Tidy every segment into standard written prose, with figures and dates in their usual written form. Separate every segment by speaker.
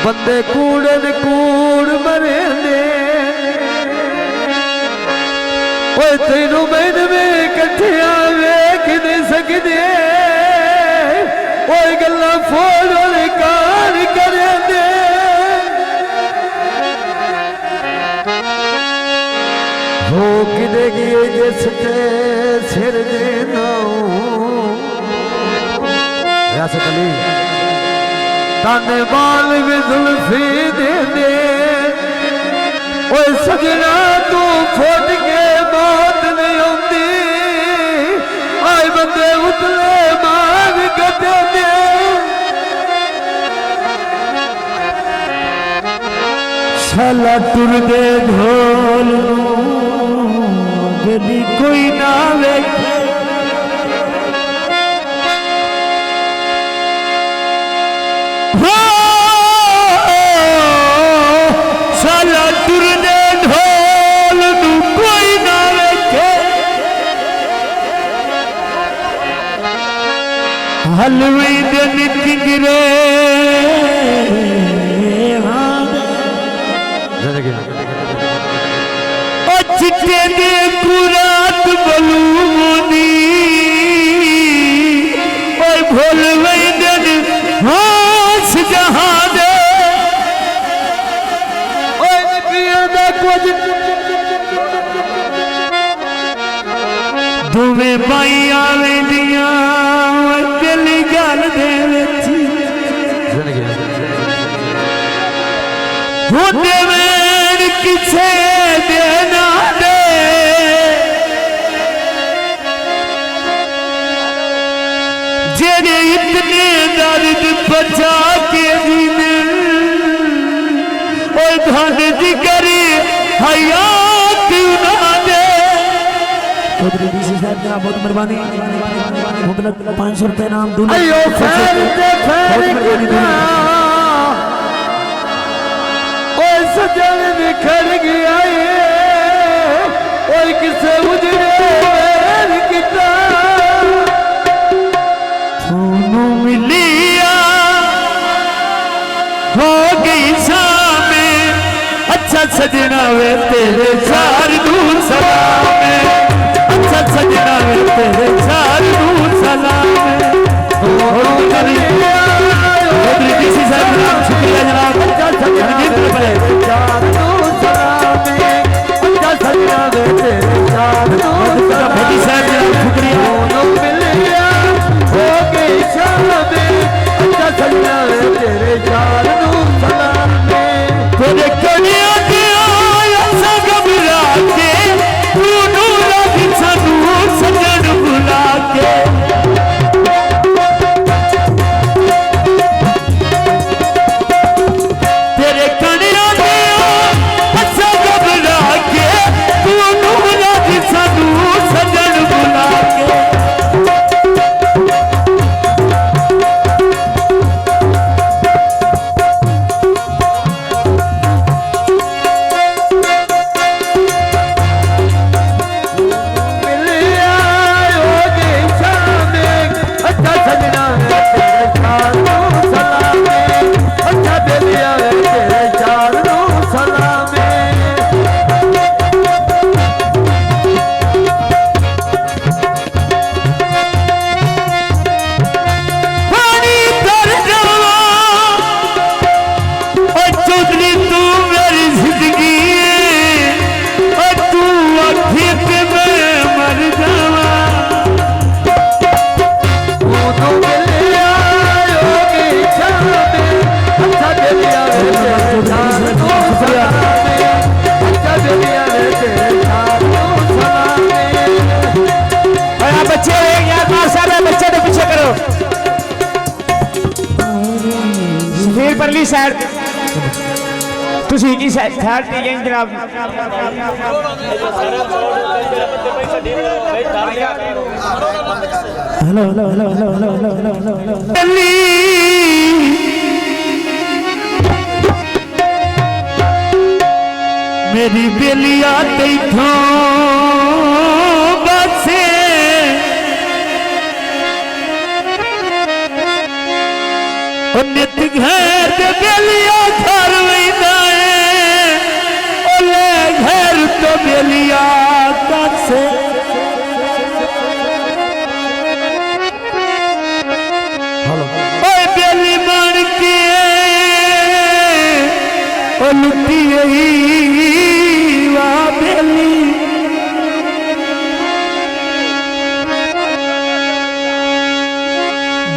Speaker 1: बंदे कूड़न कूड़ मरे ने ओए तेनू मैन में कट्ठिया वेख नहीं सकदे ओए गल्लां फोड़ कार करे दे हो किदे गए जिस ते सिर देना रियासत अली ताने बाल भी जुल्फी दे दे ओए सजना तू फुट के मौत नहीं आती आए बंदे उतले मांग कटे दे शाला टुर दे ढोल गली कोई ना वेखे साला टुर दे ढोल नू कोई ना वेखे हलवे दिन किंगरे चिट्टे दे कुरात बलूनी ओए भोल वैदन हास जहां दे ओए नबियां दा कुछ दुवे भाई आवेंदियां दिल गल दे विच होंदे मैन किसे देना दे जेरे इतने दर्द बचा के जीने और धन दी करे हयात ना दे चौधरी डीसी साहब जनाब बहुत मेहरबानी मुबलक 500 रुपए नाम दूल्हे अयो ओए सजन निखर गया ओए किसे उजड़े किता तूनू मिलिया हो गई सामे अच्छा सजना वे तेरे चार दूर सलाम अच्छा सजना वे तेरे चार दूर सलाम किसी साहब शुक्रिया जनाब परली साइड तुसी की साइड ते गए जनाब hello hello hello hello hello hello hello hello मेरी बेलिया तैथों बसे नित घर दे बेलिया घर वैदा ओले घर तो बेलिया से बेली बन के लुटी वा बेली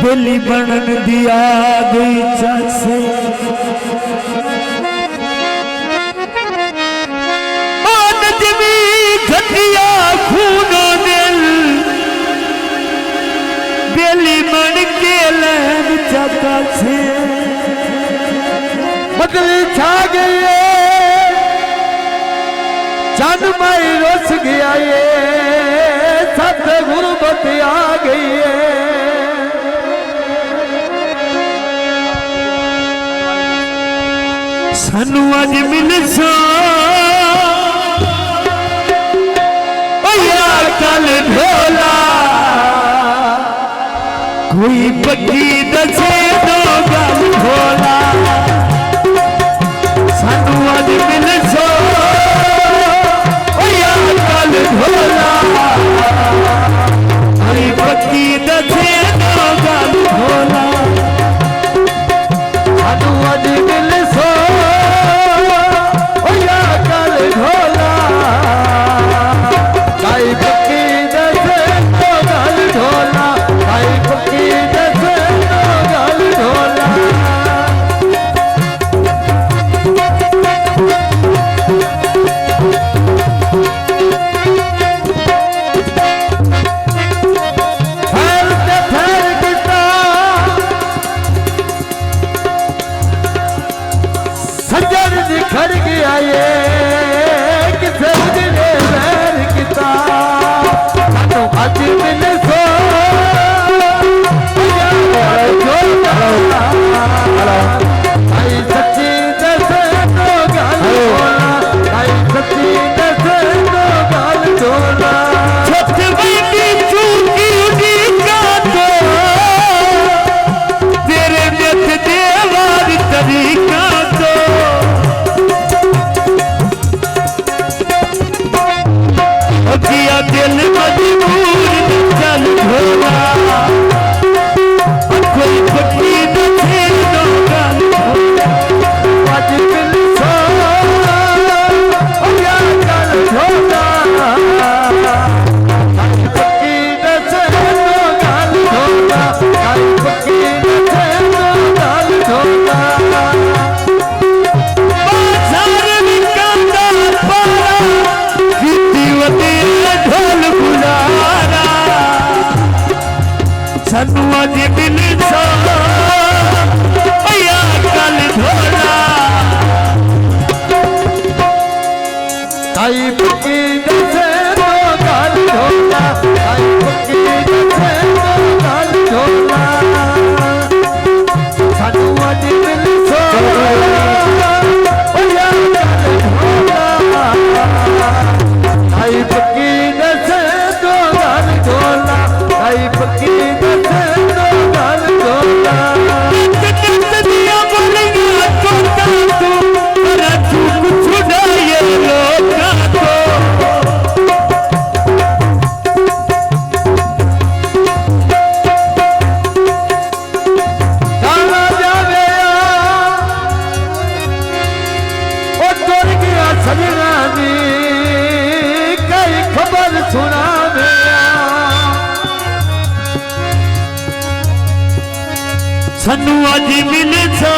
Speaker 1: बेली बनन दिया गई से नजमी घटिया खूनो दिल बेली बन के लैन जगा से
Speaker 2: बदली छा गई चंद माई रोस गया ये सत गुरबत आ गई है
Speaker 1: सानू अज मिल सो कल ढोला कोई पक्की दसे दो गल ढोला सानू अज मिल सो कल ढोला कोई पक्की दसे दो गल ढोला
Speaker 2: सानू अज मिल सो कल ढोला काई पक्की दसे दो गल ढोला काई पक्की दसे दो गल ढोला सज्जन निखर गया ये किसे उजड़े पैर किता सानू अज मिल सो आई सच्ची दसे दो गल ढोला आई सच्ची दसे दो गल ढोला
Speaker 1: छत बैठी चूकी उड़ी का तो तेरे नित देवार तरीका तो किया दिल मजबूर चल ढोला कोई पक्की दसे दो गल
Speaker 2: अज मिल सो कल ढोला आई पक्की दसे दो गल ढोला आई पक्की दसे दो गल ढोला
Speaker 1: बाजार विकांदा पारा कीती वती ढोल बुलारा सानू अज मिल सो कल ढोला
Speaker 2: आई पक्की दसे दो गल ढोला आई पक्की दसे दो गल ढोला सानू अज मिल सो आई पक्की दसे दो गल ढोला आई पक्की दसे दो गल ढोला
Speaker 1: दिया बोलिया छोटा तू तेरा चूक छुड़ाए लोका को
Speaker 2: जाना जावे ओ तुर गया सजना दी कई खबर सुना
Speaker 1: सानू अज मिल सो